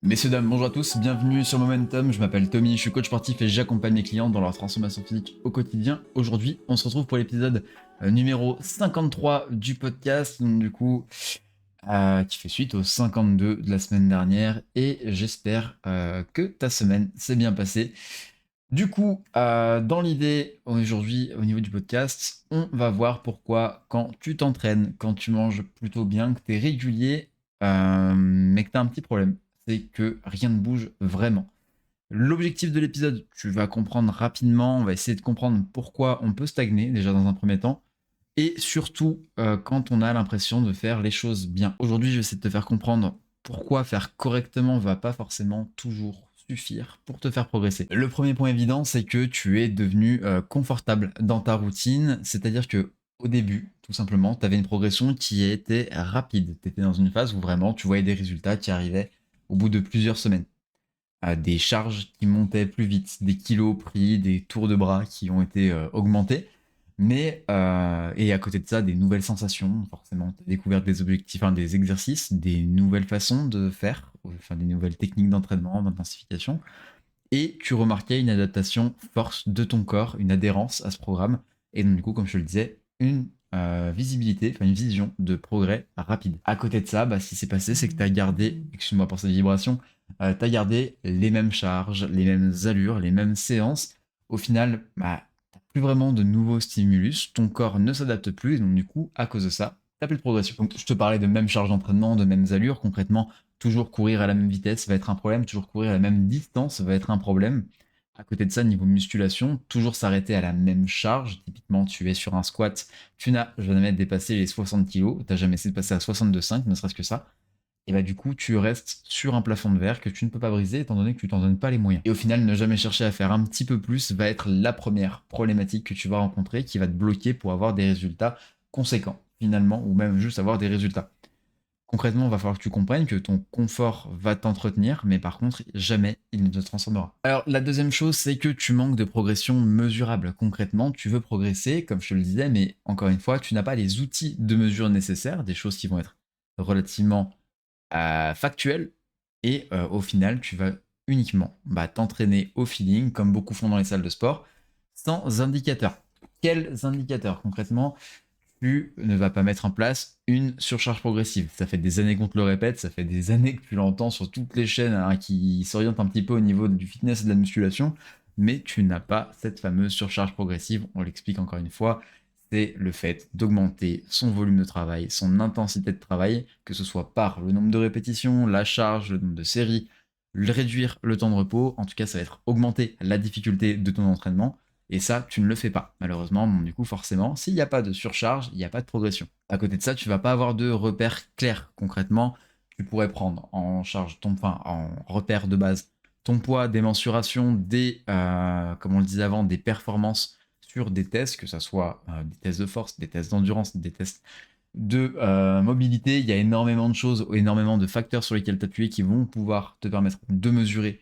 Messieurs, dames, bonjour à tous, bienvenue sur Momentum, je m'appelle Tommy, je suis coach sportif et j'accompagne mes clients dans leur transformation physique au quotidien. Aujourd'hui, on se retrouve pour l'épisode numéro 53 du podcast, donc du coup, qui fait suite au 52 de la semaine dernière, et j'espère que ta semaine s'est bien passée. Du coup, dans l'idée, aujourd'hui, au niveau du podcast, on va voir pourquoi quand tu t'entraînes, quand tu manges plutôt bien, que tu es régulier, mais que tu as un petit problème, c'est que rien ne bouge vraiment. L'objectif de l'épisode, tu vas comprendre rapidement, on va essayer de comprendre pourquoi on peut stagner, déjà dans un premier temps, et surtout quand on a l'impression de faire les choses bien. Aujourd'hui, je vais essayer de te faire comprendre pourquoi faire correctement va pas forcément toujours suffire pour te faire progresser. Le premier point évident, c'est que tu es devenu confortable dans ta routine, c'est-à-dire que au début, tout simplement, tu avais une progression qui était rapide. Tu étais dans une phase où vraiment tu voyais des résultats qui arrivaient au bout de plusieurs semaines. Des charges qui montaient plus vite, des kilos pris, des tours de bras qui ont été augmentés. Mais, et à côté de ça, des nouvelles sensations, forcément, tu as découvert des objectifs, enfin, des exercices, des nouvelles façons de faire, enfin, des nouvelles techniques d'entraînement, d'intensification. Et tu remarquais une adaptation force de ton corps, une adhérence à ce programme. Et donc, du coup, comme je te le disais, une visibilité, enfin une vision de progrès rapide. À côté de ça, bah, ce qui s'est passé, c'est que tu as gardé, excuse-moi pour cette vibration, tu as gardé les mêmes charges, les mêmes allures, les mêmes séances. Au final, bah, t'as plus vraiment de nouveaux stimulus, ton corps ne s'adapte plus, et donc du coup, à cause de ça, t'as plus de progression. Donc, je te parlais de même charge d'entraînement, de mêmes allures. Concrètement, toujours courir à la même vitesse va être un problème, toujours courir à la même distance va être un problème. À côté de ça, niveau musculation, toujours s'arrêter à la même charge. Typiquement, tu es sur un squat, tu n'as jamais dépassé les 60 kg, tu n'as jamais essayé de passer à 62,5, ne serait-ce que ça. Et bah du coup, tu restes sur un plafond de verre que tu ne peux pas briser étant donné que tu t'en donnes pas les moyens. Et au final, ne jamais chercher à faire un petit peu plus va être la première problématique que tu vas rencontrer qui va te bloquer pour avoir des résultats conséquents finalement, ou même juste avoir des résultats. Concrètement, il va falloir que tu comprennes que ton confort va t'entretenir, mais par contre, jamais il ne te transformera. Alors, la deuxième chose, c'est que tu manques de progression mesurable. Concrètement, tu veux progresser, comme je te le disais, mais encore une fois, tu n'as pas les outils de mesure nécessaires, des choses qui vont être relativement factuelles, et au final, tu vas uniquement t'entraîner au feeling, comme beaucoup font dans les salles de sport, sans indicateurs. Quels indicateurs concrètement? Tu ne vas pas mettre en place une surcharge progressive. Ça fait des années qu'on te le répète, ça fait des années que tu l'entends sur toutes les chaînes hein, qui s'orientent un petit peu au niveau du fitness et de la musculation, mais tu n'as pas cette fameuse surcharge progressive. On l'explique encore une fois, c'est le fait d'augmenter son volume de travail, son intensité de travail, que ce soit par le nombre de répétitions, la charge, le nombre de séries, réduire le temps de repos. En tout cas, ça va être augmenter la difficulté de ton entraînement. Et ça, tu ne le fais pas. Malheureusement, bon, du coup, forcément, s'il n'y a pas de surcharge, il n'y a pas de progression. À côté de ça, tu vas pas avoir de repères clairs. Concrètement, tu pourrais prendre en charge enfin, en repère de base, ton poids, des mensurations, comme on le disait avant, des performances sur des tests, que ce soit des tests de force, des tests d'endurance, des tests de mobilité. Il y a énormément de choses, énormément de facteurs sur lesquels t'appuyer qui vont pouvoir te permettre de mesurer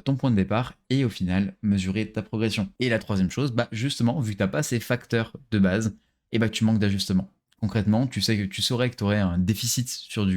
ton point de départ et au final mesurer ta progression. Et la troisième chose, justement, vu que tu n'as pas ces facteurs de base, tu manques d'ajustement. Concrètement, tu saurais que tu aurais un déficit sur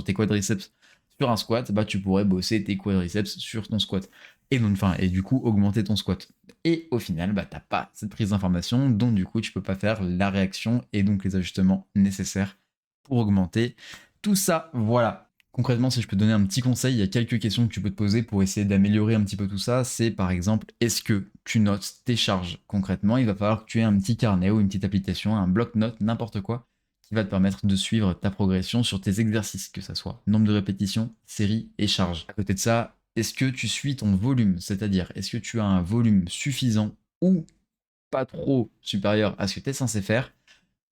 tes quadriceps sur un squat, tu pourrais bosser tes quadriceps sur ton squat. Et du coup augmenter ton squat. Et au final, t'as pas cette prise d'information, donc du coup tu peux pas faire la réaction et donc les ajustements nécessaires pour augmenter tout ça. Voilà. Concrètement, si je peux te donner un petit conseil, il y a quelques questions que tu peux te poser pour essayer d'améliorer un petit peu tout ça. C'est par exemple, est-ce que tu notes tes charges? Concrètement, il va falloir que tu aies un petit carnet ou une petite application, un bloc-notes, n'importe quoi, qui va te permettre de suivre ta progression sur tes exercices, que ça soit nombre de répétitions, séries et charges. À côté de ça, est-ce que tu suis ton volume? C'est-à-dire, est-ce que tu as un volume suffisant ou pas trop supérieur à ce que tu es censé faire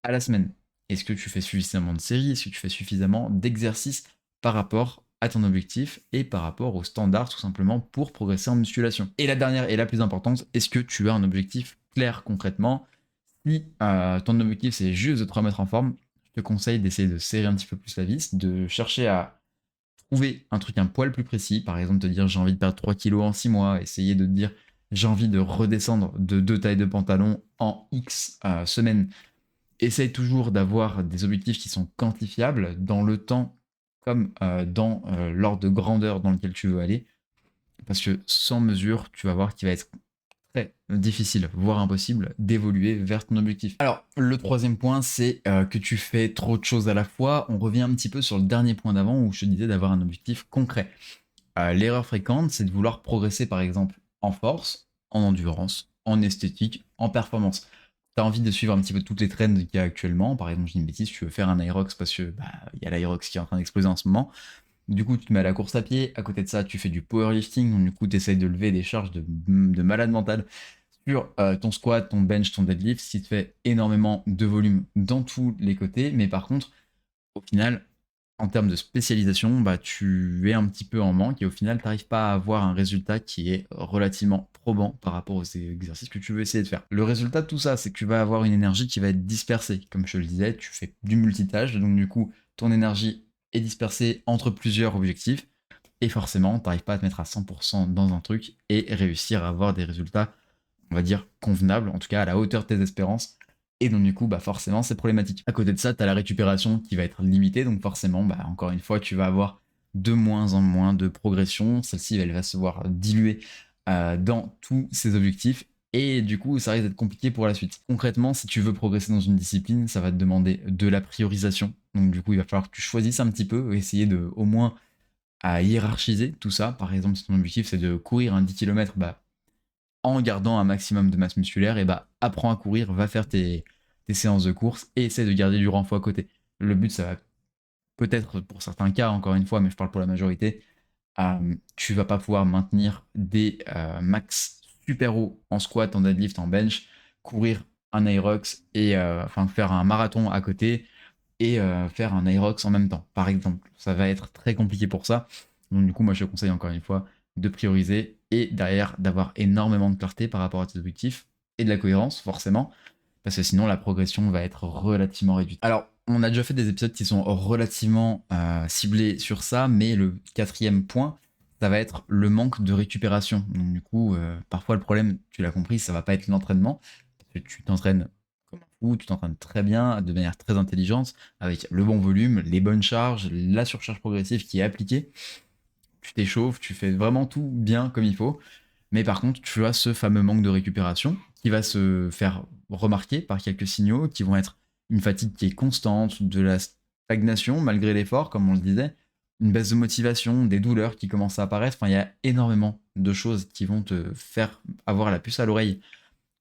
à la semaine? Est-ce que tu fais suffisamment de séries? Est-ce que tu fais suffisamment d'exercices par rapport à ton objectif et par rapport aux standards tout simplement pour progresser en musculation? Et la dernière et la plus importante, est-ce que tu as un objectif clair concrètement? Si ton objectif c'est juste de te remettre en forme, je te conseille d'essayer de serrer un petit peu plus la vis, de chercher à trouver un truc un poil plus précis, par exemple te dire j'ai envie de perdre 3 kilos en 6 mois, essayer de te dire j'ai envie de redescendre de 2 tailles de pantalon en X semaines. Essaye toujours d'avoir des objectifs qui sont quantifiables dans le temps comme dans l'ordre de grandeur dans lequel tu veux aller. Parce que sans mesure, tu vas voir qu'il va être très difficile, voire impossible, d'évoluer vers ton objectif. Alors, le troisième point, c'est que tu fais trop de choses à la fois. On revient un petit peu sur le dernier point d'avant où je te disais d'avoir un objectif concret. L'erreur fréquente, c'est de vouloir progresser par exemple en force, en endurance, en esthétique, en performance. Tu as envie de suivre un petit peu toutes les trends qu'il y a actuellement. Par exemple, je dis une bêtise, tu veux faire un Aerox parce que il y a l'Aerox qui est en train d'exploser en ce moment. Du coup, tu te mets à la course à pied. À côté de ça, tu fais du powerlifting. Donc, du coup, tu essayes de lever des charges de malade mental sur ton squat, ton bench, ton deadlift, ce qui te fait énormément de volume dans tous les côtés. Mais par contre, au final, en termes de spécialisation, tu es un petit peu en manque et au final, tu n'arrives pas à avoir un résultat qui est relativement probant par rapport aux exercices que tu veux essayer de faire. Le résultat de tout ça, c'est que tu vas avoir une énergie qui va être dispersée. Comme je te le disais, tu fais du multitâche, donc du coup, ton énergie est dispersée entre plusieurs objectifs et forcément, tu n'arrives pas à te mettre à 100% dans un truc et réussir à avoir des résultats, on va dire, convenables, en tout cas à la hauteur de tes espérances. Et donc du coup, forcément, c'est problématique. À côté de ça, tu as la récupération qui va être limitée, donc forcément, encore une fois, tu vas avoir de moins en moins de progression. Celle-ci, elle va se voir diluer dans tous ses objectifs. Et du coup, ça risque d'être compliqué pour la suite. Concrètement, si tu veux progresser dans une discipline, ça va te demander de la priorisation. Donc du coup, il va falloir que tu choisisses un petit peu, essayer de au moins à hiérarchiser tout ça. Par exemple, si ton objectif c'est de courir un 10 km, en gardant un maximum de masse musculaire, et apprends à courir, va faire tes séances de course et essaie de garder du renfort à côté. Le but, ça va peut-être pour certains cas, encore une fois, mais je parle pour la majorité, tu vas pas pouvoir maintenir des max super hauts en squat, en deadlift, en bench, courir un Aerox et faire un marathon à côté et faire un Aerox en même temps, par exemple. Ça va être très compliqué pour ça. Donc du coup, moi je te conseille encore une fois de prioriser et derrière d'avoir énormément de clarté par rapport à tes objectifs et de la cohérence, forcément, parce que sinon la progression va être relativement réduite. Alors, on a déjà fait des épisodes qui sont relativement ciblés sur ça, mais le quatrième point, ça va être le manque de récupération. Donc du coup, parfois le problème, tu l'as compris, ça va pas être l'entraînement, parce que tu t'entraînes comme un fou, tu t'entraînes très bien, de manière très intelligente, avec le bon volume, les bonnes charges, la surcharge progressive qui est appliquée. Tu t'échauffes, tu fais vraiment tout bien comme il faut. Mais par contre, tu as ce fameux manque de récupération qui va se faire remarquer par quelques signaux qui vont être une fatigue qui est constante, de la stagnation malgré l'effort, comme on le disait, une baisse de motivation, des douleurs qui commencent à apparaître. Enfin, il y a énormément de choses qui vont te faire avoir la puce à l'oreille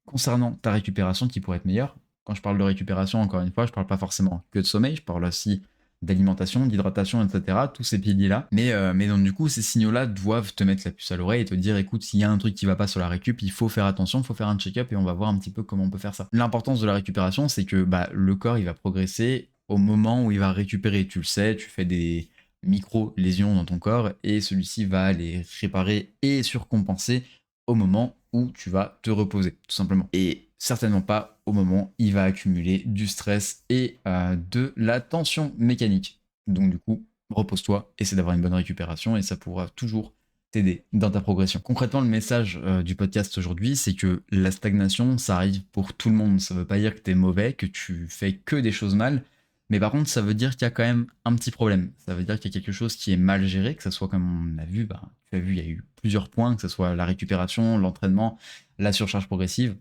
concernant ta récupération qui pourrait être meilleure. Quand je parle de récupération, encore une fois, je parle pas forcément que de sommeil, je parle aussi d'alimentation, d'hydratation, etc. Tous ces piliers-là. Mais donc du coup, ces signaux-là doivent te mettre la puce à l'oreille et te dire, écoute, s'il y a un truc qui va pas sur la récup, il faut faire attention, il faut faire un check-up et on va voir un petit peu comment on peut faire ça. L'importance de la récupération, c'est que le corps, il va progresser au moment où il va récupérer. Tu le sais, tu fais des micro-lésions dans ton corps et celui-ci va les réparer et surcompenser au moment où tu vas te reposer, tout simplement. Et certainement pas au moment où il va accumuler du stress et de la tension mécanique. Donc du coup, repose-toi, essaie d'avoir une bonne récupération et ça pourra toujours t'aider dans ta progression. Concrètement, le message du podcast aujourd'hui, c'est que la stagnation, ça arrive pour tout le monde. Ça veut pas dire que t'es mauvais, que tu fais que des choses mal, mais par contre, ça veut dire qu'il y a quand même un petit problème. Ça veut dire qu'il y a quelque chose qui est mal géré, que ce soit comme on a vu, tu as vu, il y a eu plusieurs points, que ce soit la récupération, l'entraînement, la surcharge progressive.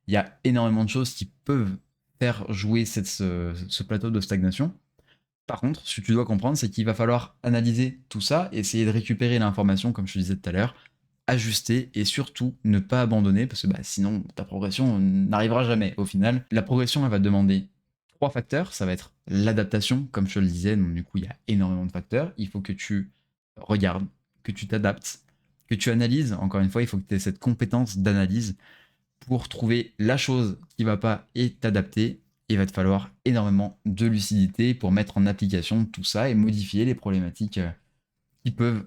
Il y a énormément de choses qui peuvent faire jouer ce plateau de stagnation. Par contre, ce que tu dois comprendre, c'est qu'il va falloir analyser tout ça, essayer de récupérer l'information, comme je te disais tout à l'heure, ajuster et surtout ne pas abandonner, parce que sinon ta progression n'arrivera jamais au final. La progression, elle va demander trois facteurs. Ça va être l'adaptation, comme je te le disais, donc du coup il y a énormément de facteurs. Il faut que tu regardes, que tu t'adaptes, que tu analyses. Encore une fois, il faut que tu aies cette compétence d'analyse pour trouver la chose qui va pas et t'adapter. Il va te falloir énormément de lucidité pour mettre en application tout ça et modifier les problématiques qui peuvent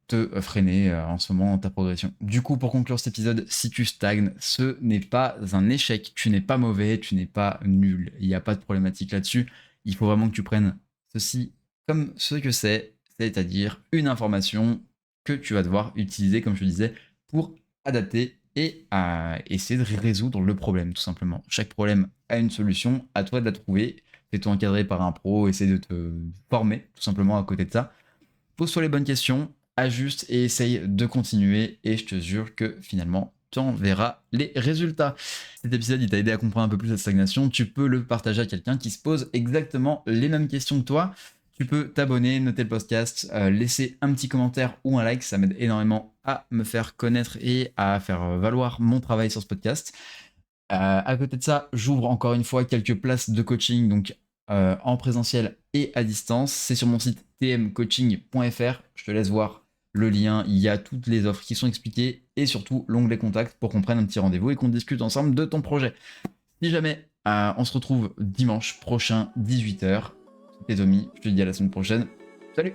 te freiner en ce moment dans ta progression. Du coup, pour conclure cet épisode, si tu stagnes, ce n'est pas un échec, tu n'es pas mauvais, tu n'es pas nul, il n'y a pas de problématique là-dessus. Il faut vraiment que tu prennes ceci comme ce que c'est-à-dire une information que tu vas devoir utiliser, comme je te disais, pour adapter et essayer de résoudre le problème, tout simplement. Chaque problème a une solution, à toi de la trouver. fais-toi encadrer par un pro, essaie de te former tout simplement à côté de ça. Pose-toi les bonnes questions, ajuste et essaye de continuer et je te jure que finalement tu en verras les résultats. Cet épisode il t'a aidé à comprendre un peu plus la stagnation, tu peux le partager à quelqu'un qui se pose exactement les mêmes questions que toi. Tu peux t'abonner, noter le podcast, laisser un petit commentaire ou un like, ça m'aide énormément à me faire connaître et à faire valoir mon travail sur ce podcast. À côté de ça, j'ouvre encore une fois quelques places de coaching, donc en présentiel et à distance. C'est sur mon site tmcoaching.fr. Je te laisse voir le lien. Il y a toutes les offres qui sont expliquées et surtout l'onglet contact pour qu'on prenne un petit rendez-vous et qu'on discute ensemble de ton projet. Si jamais on se retrouve dimanche prochain, 18h. C'était Tommy. Je te dis à la semaine prochaine. Salut!